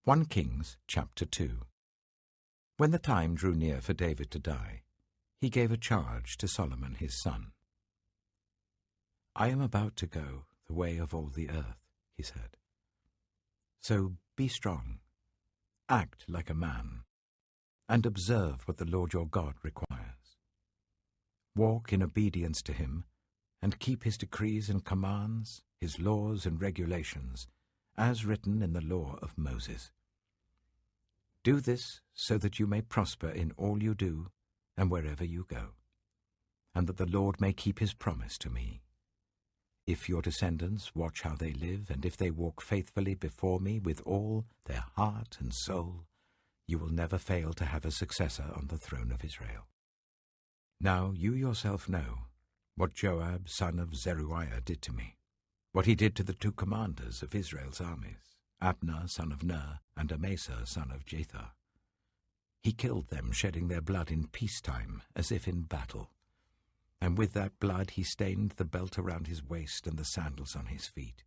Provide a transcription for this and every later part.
1 Kings chapter 2. When the time drew near for David to die, he gave a charge to Solomon his son. "I am about to go the way of all the earth," he said. "So be strong, act like a man, and observe what the Lord your God requires. Walk in obedience to him, and keep his decrees and commands, his laws and regulations, as written in the law of Moses. Do this so that you may prosper in all you do and wherever you go, and that the Lord may keep his promise to me. If your descendants watch how they live, and if they walk faithfully before me with all their heart and soul, you will never fail to have a successor on the throne of Israel. Now you yourself know what Joab, son of Zeruiah, did to me, what he did to the 2 commanders of Israel's armies, Abner, son of Ner, and Amasa, son of Jether. He killed them, shedding their blood in peacetime, as if in battle. And with that blood he stained the belt around his waist and the sandals on his feet.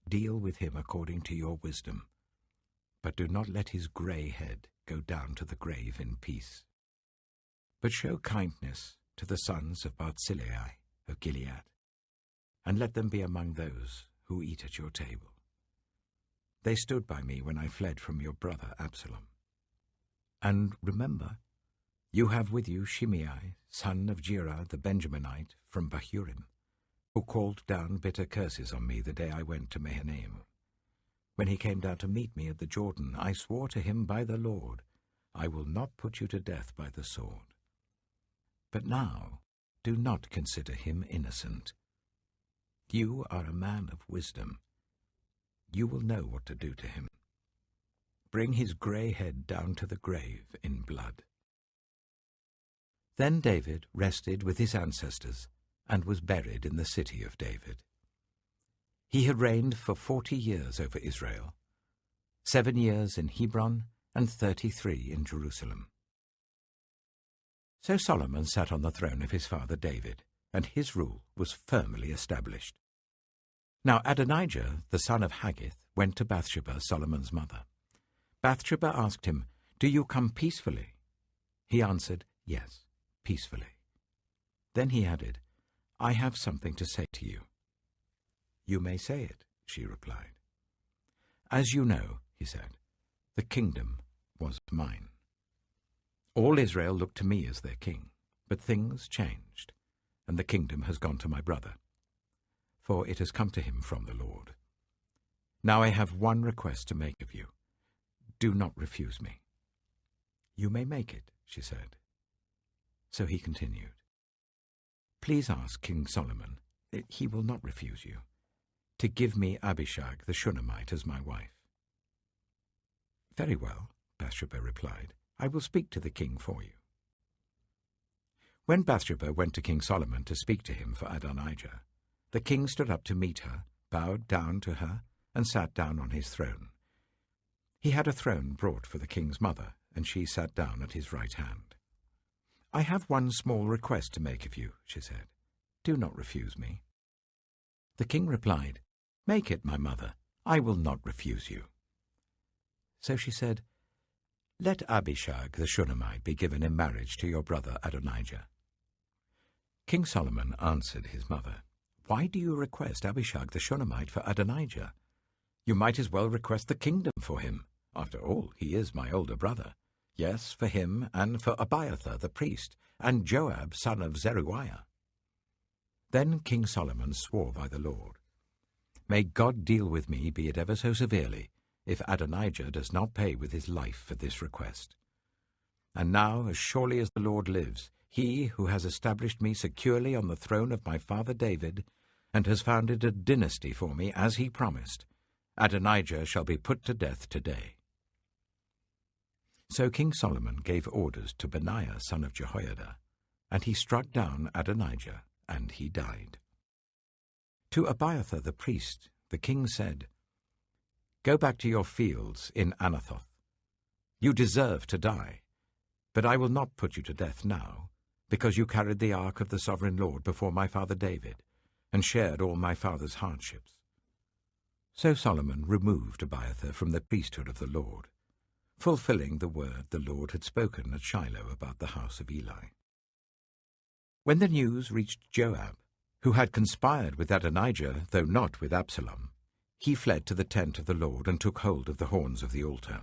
Deal with him according to your wisdom, but do not let his grey head go down to the grave in peace. But show kindness to the sons of Barzillai of Gilead, and let them be among those who eat at your table. They stood by me when I fled from your brother Absalom. And remember, you have with you Shimei, son of Gera the Benjaminite from Bahurim, who called down bitter curses on me the day I went to Mahanaim. When he came down to meet me at the Jordan, I swore to him by the Lord, I will not put you to death by the sword. But now do not consider him innocent. You are a man of wisdom. You will know what to do to him. Bring his grey head down to the grave in blood." Then David rested with his ancestors and was buried in the city of David. He had reigned for 40 years over Israel, 7 years in Hebron and 33 in Jerusalem. So Solomon sat on the throne of his father David, and his rule was firmly established. Now Adonijah, the son of Haggith, went to Bathsheba, Solomon's mother. Bathsheba asked him, "Do you come peacefully?" He answered, "Yes, peacefully." Then he added, "I have something to say to you." "You may say it," she replied. "As you know," he said, "the kingdom was mine. All Israel looked to me as their king, but things changed, and the kingdom has gone to my brother, for it has come to him from the Lord. Now I have one request to make of you. Do not refuse me." "You may make it," she said. So he continued, "Please ask King Solomon, he will not refuse you, to give me Abishag the Shunammite as my wife." "Very well," Bathsheba replied, "I will speak to the king for you." When Bathsheba went to King Solomon to speak to him for Adonijah, the king stood up to meet her, bowed down to her, and sat down on his throne. He had a throne brought for the king's mother, and she sat down at his right hand. "I have one small request to make of you," she said. "Do not refuse me." The king replied, "Make it, my mother. I will not refuse you." So she said, "Let Abishag the Shunammite be given in marriage to your brother Adonijah." King Solomon answered his mother, "Why do you request Abishag the Shunammite for Adonijah? You might as well request the kingdom for him. After all, he is my older brother. Yes, for him and for Abiathar the priest, and Joab son of Zeruiah." Then King Solomon swore by the Lord, "May God deal with me, be it ever so severely, if Adonijah does not pay with his life for this request. And now, as surely as the Lord lives, he who has established me securely on the throne of my father David, and has founded a dynasty for me, as he promised, Adonijah shall be put to death today." So King Solomon gave orders to Benaiah son of Jehoiada, and he struck down Adonijah, and he died. To Abiathar the priest the king said, "Go back to your fields in Anathoth. You deserve to die, but I will not put you to death now, because you carried the ark of the sovereign Lord before my father David, and shared all my father's hardships." So Solomon removed Abiathar from the priesthood of the Lord, fulfilling the word the Lord had spoken at Shiloh about the house of Eli. When the news reached Joab, who had conspired with Adonijah, though not with Absalom, he fled to the tent of the Lord and took hold of the horns of the altar.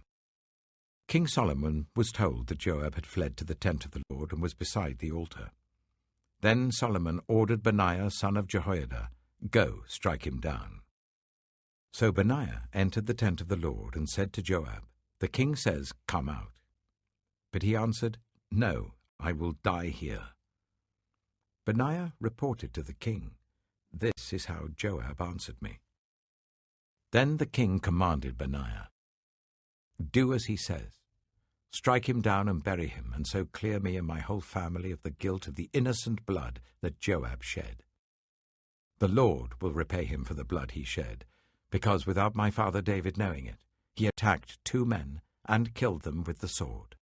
King Solomon was told that Joab had fled to the tent of the Lord and was beside the altar. Then Solomon ordered Benaiah son of Jehoiada, "Go, strike him down." So Benaiah entered the tent of the Lord and said to Joab, "The king says, 'Come out.'" But he answered, "No, I will die here." Benaiah reported to the king, "This is how Joab answered me." Then the king commanded Benaiah, "Do as he says. Strike him down and bury him, and so clear me and my whole family of the guilt of the innocent blood that Joab shed. The Lord will repay him for the blood he shed, because without my father David knowing it, he attacked 2 men and killed them with the sword.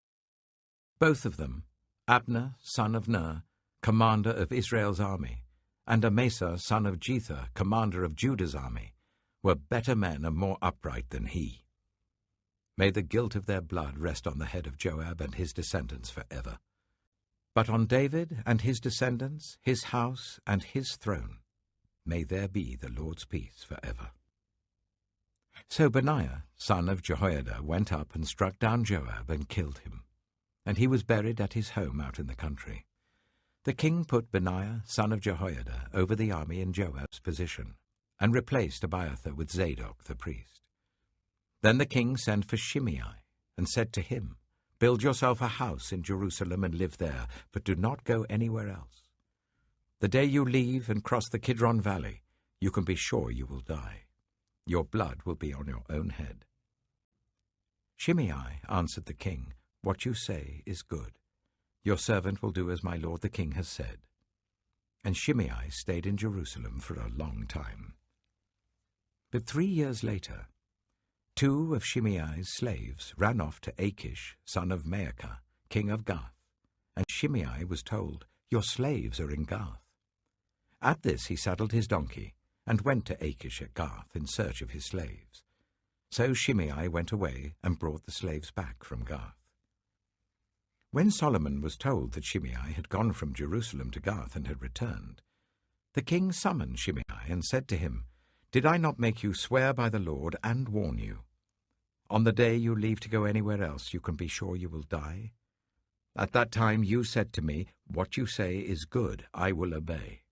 Both of them, Abner, son of Ner, commander of Israel's army, and Amasa, son of Jether, commander of Judah's army, were better men and more upright than he. May the guilt of their blood rest on the head of Joab and his descendants forever. But on David and his descendants, his house and his throne, may there be the Lord's peace forever." So Benaiah, son of Jehoiada, went up and struck down Joab and killed him, and he was buried at his home out in the country. The king put Benaiah, son of Jehoiada, over the army in Joab's position, and replaced Abiathar with Zadok the priest. Then the king sent for Shimei and said to him, "Build yourself a house in Jerusalem and live there, but do not go anywhere else. The day you leave and cross the Kidron Valley, you can be sure you will die. Your blood will be on your own head." Shimei answered the king, "What you say is good. Your servant will do as my lord the king has said." And Shimei stayed in Jerusalem for a long time. But 3 years later, 2 of Shimei's slaves ran off to Achish, son of Maacah, king of Gath, and Shimei was told, "Your slaves are in Gath." At this he saddled his donkey and went to Achish at Gath in search of his slaves. So Shimei went away and brought the slaves back from Gath. When Solomon was told that Shimei had gone from Jerusalem to Gath and had returned, the king summoned Shimei and said to him, "Did I not make you swear by the Lord and warn you? On the day you leave to go anywhere else, you can be sure you will die. At that time you said to me, 'What you say is good, I will obey.'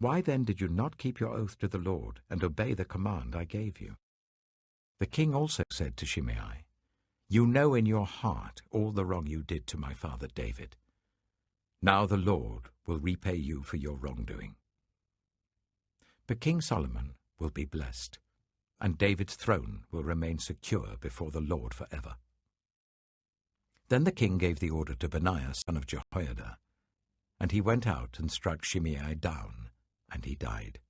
Why then did you not keep your oath to the Lord and obey the command I gave you?" The king also said to Shimei, "You know in your heart all the wrong you did to my father David. Now the Lord will repay you for your wrongdoing." But King Solomon will be blessed, and David's throne will remain secure before the Lord forever. Then the king gave the order to Benaiah son of Jehoiada, and he went out and struck Shimei down, and he died.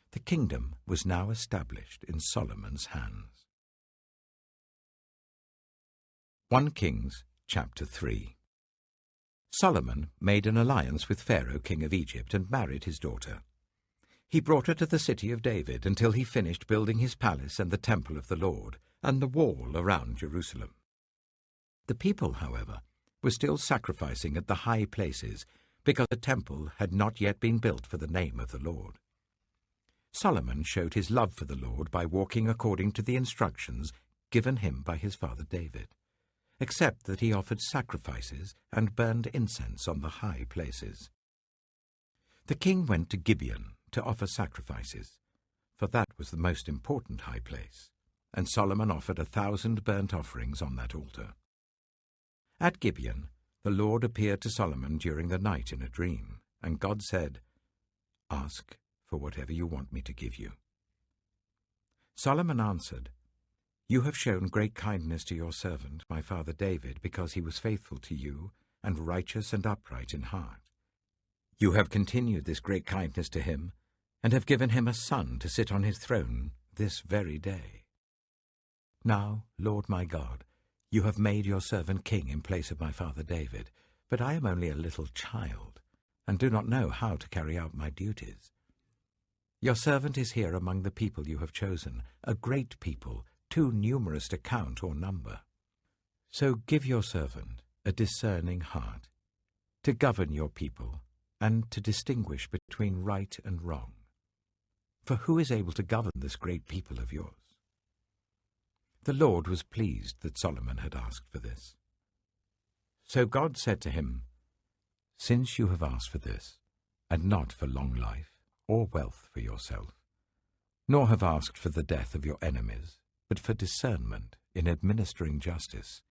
The kingdom was now established in Solomon's hands. 1 Kings chapter 3. Solomon made an alliance with Pharaoh king of Egypt and married his daughter. He brought her to the city of David until he finished building his palace and the temple of the Lord, and the wall around Jerusalem. The people, however, were still sacrificing at the high places, because the temple had not yet been built for the name of the Lord. Solomon showed his love for the Lord by walking according to the instructions given him by his father David, except that he offered sacrifices and burned incense on the high places. The king went to Gibeon to offer sacrifices, for that was the most important high place, and Solomon offered 1,000 burnt offerings on that altar. At Gibeon, the Lord appeared to Solomon during the night in a dream, and God said, "Ask for whatever you want me to give you." Solomon answered, "You have shown great kindness to your servant, my father David, because he was faithful to you and righteous and upright in heart. You have continued this great kindness to him, and have given him a son to sit on his throne this very day. Now, Lord my God, you have made your servant king in place of my father David, but I am only a little child, and do not know how to carry out my duties. Your servant is here among the people you have chosen, a great people, too numerous to count or number. So give your servant a discerning heart, to govern your people, and to distinguish between right and wrong. For who is able to govern this great people of yours?" The Lord was pleased that Solomon had asked for this. So God said to him, "Since you have asked for this, and not for long life or wealth for yourself, nor have asked for the death of your enemies, but for discernment in administering justice,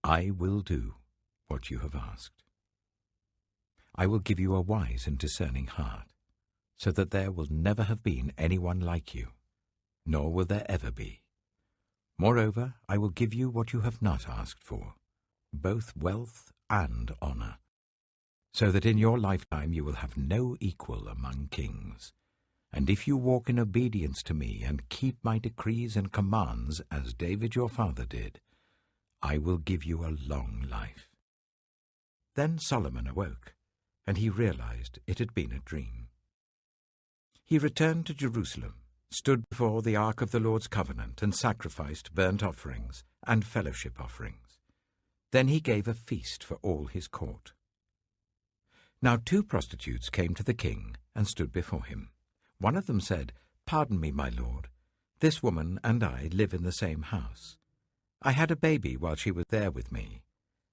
I will do what you have asked. I will give you a wise and discerning heart, so that there will never have been anyone like you, nor will there ever be. Moreover, I will give you what you have not asked for, both wealth and honor, so that in your lifetime you will have no equal among kings. And if you walk in obedience to me and keep my decrees and commands, as David your father did, I will give you a long life." Then Solomon awoke, and he realized it had been a dream. He returned to Jerusalem, stood before the ark of the Lord's covenant, and sacrificed burnt offerings and fellowship offerings. Then he gave a feast for all his court. Now 2 prostitutes came to the king and stood before him. One of them said, "Pardon me, my lord, this woman and I live in the same house. I had a baby while she was there with me.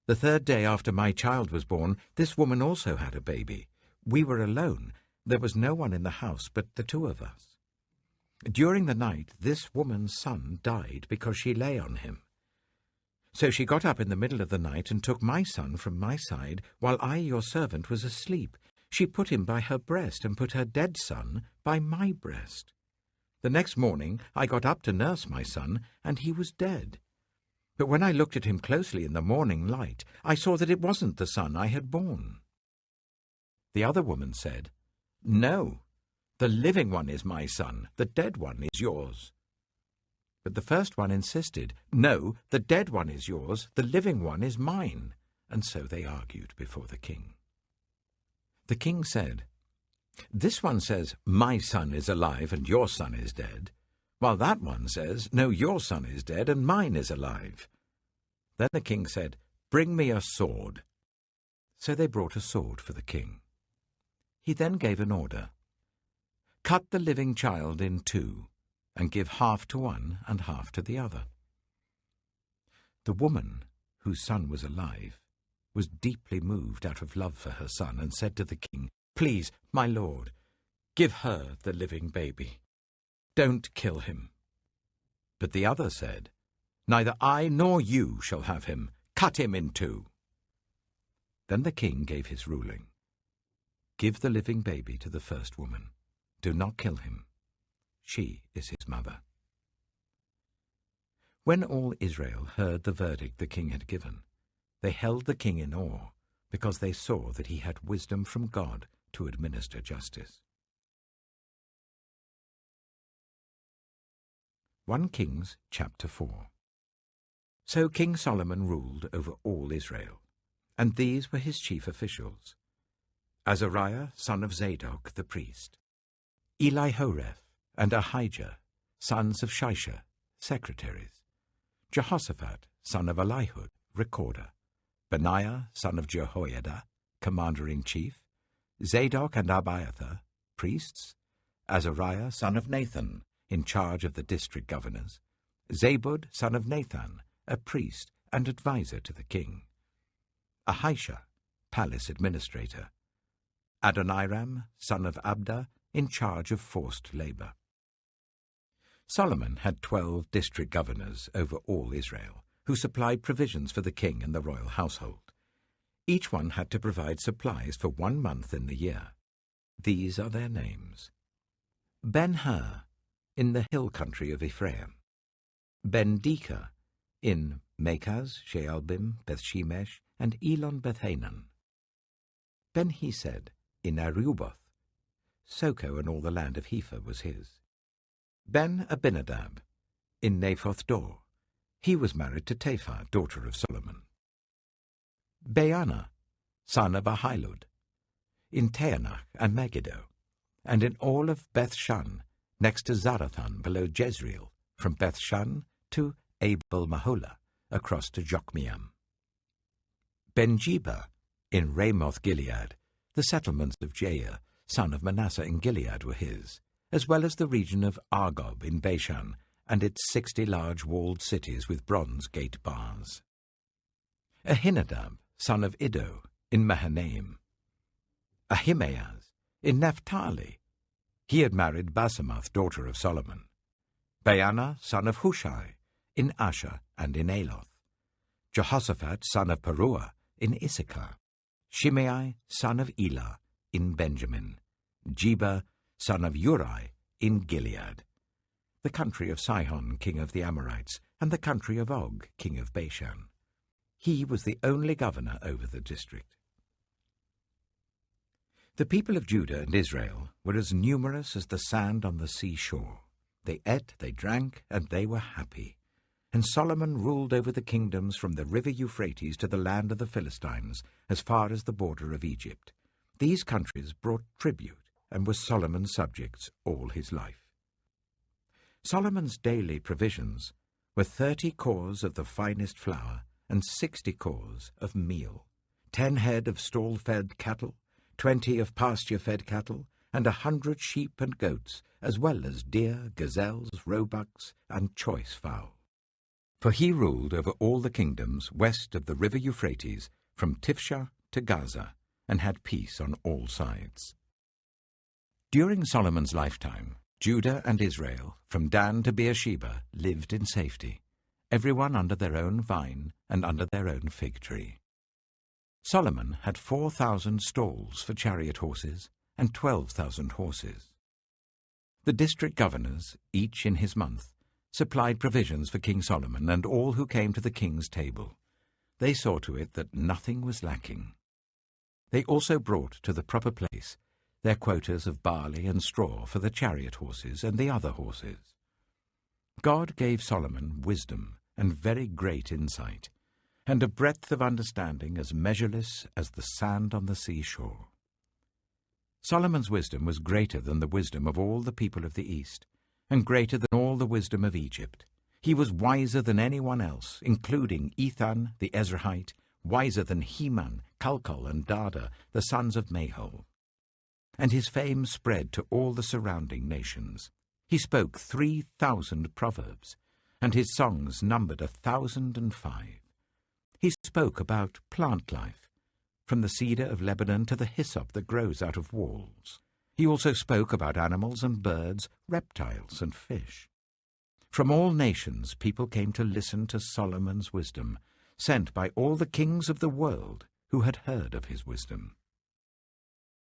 The 3rd day after my child was born, this woman also had a baby. We were alone. There was no one in the house but the 2 of us. During the night, this woman's son died because she lay on him. So she got up in the middle of the night and took my son from my side while I, your servant, was asleep. She put him by her breast and put her dead son by my breast. The next morning I got up to nurse my son, and he was dead. But when I looked at him closely in the morning light, I saw that it wasn't the son I had born." The other woman said, "No, the living one is my son, the dead one is yours." But the first one insisted, "No, the dead one is yours, the living one is mine." And so they argued before the king. The king said, "This one says, 'My son is alive and your son is dead,' while that one says, 'No, your son is dead and mine is alive.'" Then the king said, "Bring me a sword." So they brought a sword for the king. He then gave an order, "Cut the living child in 2, and give half to one and half to the other." The woman, whose son was alive, was deeply moved out of love for her son, and said to the king, "Please, my lord, give her the living baby. Don't kill him." But the other said, "Neither I nor you shall have him. Cut him in 2. Then the king gave his ruling, "Give the living baby to the first woman. Do not kill him. She is his mother." When all Israel heard the verdict the king had given, they held the king in awe, because they saw that he had wisdom from God to administer justice. 1 Kings chapter 4. So King Solomon ruled over all Israel, and these were his chief officials: Azariah, son of Zadok the priest; Elihoreph and Ahijah, sons of Shisha, secretaries; Jehoshaphat, son of Elihud, recorder; Benaiah, son of Jehoiada, commander-in-chief; Zadok and Abiathar, priests; Azariah, son of Nathan, in charge of the district governors; Zabud, son of Nathan, a priest and adviser to the king; Ahisha, palace administrator; Adoniram, son of Abda, in charge of forced labor. Solomon had 12 district governors over all Israel, who supplied provisions for the king and the royal household. Each one had to provide supplies for 1 month in the year. These are their names: Ben-Hur, in the hill country of Ephraim; Ben-Deka, in Makaz, Shealbim, Bethshemesh, and Elon Bethhanan; Ben-Hesed, in Aruboth; Soko and all the land of Hepher was his; Ben-Abinadab, in Naphoth Dor; he was married to Taphar, daughter of Solomon; Baana, son of Ahilud, in Taanach and Megiddo; and in all of Beth-shan, next to Zarathan below Jezreel, from Beth-shan to Abel-Maholah, across to Jokmeam. Ben-Jeba, in Ramoth-Gilead, the settlements of Jair, son of Manasseh in Gilead, were his, as well as the region of Argob in Bashan, and its 60 large walled cities with bronze gate bars. Ahinadab, son of Iddo, in Mahanaim. Ahimaaz, in Naphtali. He had married Basemath, daughter of Solomon. Baana, son of Hushai, in Asher and in Aloth. Jehoshaphat, son of Paruah, in Issachar. Shimei, son of Elah, in Benjamin. Jeba, son of Uri, in Gilead. The country of Sihon, king of the Amorites, and the country of Og, king of Bashan. He was the only governor over the district. The people of Judah and Israel were as numerous as the sand on the seashore. They ate, they drank, and they were happy. And Solomon ruled over the kingdoms from the river Euphrates to the land of the Philistines, as far as the border of Egypt. These countries brought tribute and were Solomon's subjects all his life. Solomon's daily provisions were 30 cors of the finest flour and 60 cors of meal, 10 head of stall-fed cattle, 20 of pasture-fed cattle, and 100 sheep and goats, as well as deer, gazelles, roebucks, and choice fowl. For he ruled over all the kingdoms west of the river Euphrates, from Tifsha to Gaza, and had peace on all sides. During Solomon's lifetime, Judah and Israel, from Dan to Beersheba, lived in safety, everyone under their own vine and under their own fig tree. Solomon had 4,000 stalls for chariot horses and 12,000 horses. The district governors, each in his month, supplied provisions for King Solomon and all who came to the king's table. They saw to it that nothing was lacking. They also brought to the proper place their quotas of barley and straw for the chariot horses and the other horses. God gave Solomon wisdom and very great insight, and a breadth of understanding as measureless as the sand on the seashore. Solomon's wisdom was greater than the wisdom of all the people of the East, and greater than all the wisdom of Egypt. He was wiser than anyone else, including Ethan the Ezrahite, wiser than Heman, Calcol, and Dada, the sons of Mahol. And his fame spread to all the surrounding nations. He spoke 3,000 proverbs, and his songs numbered 1,005. He spoke about plant life, from the cedar of Lebanon to the hyssop that grows out of walls. He also spoke about animals and birds, reptiles and fish. From all nations people came to listen to Solomon's wisdom, sent by all the kings of the world who had heard of his wisdom.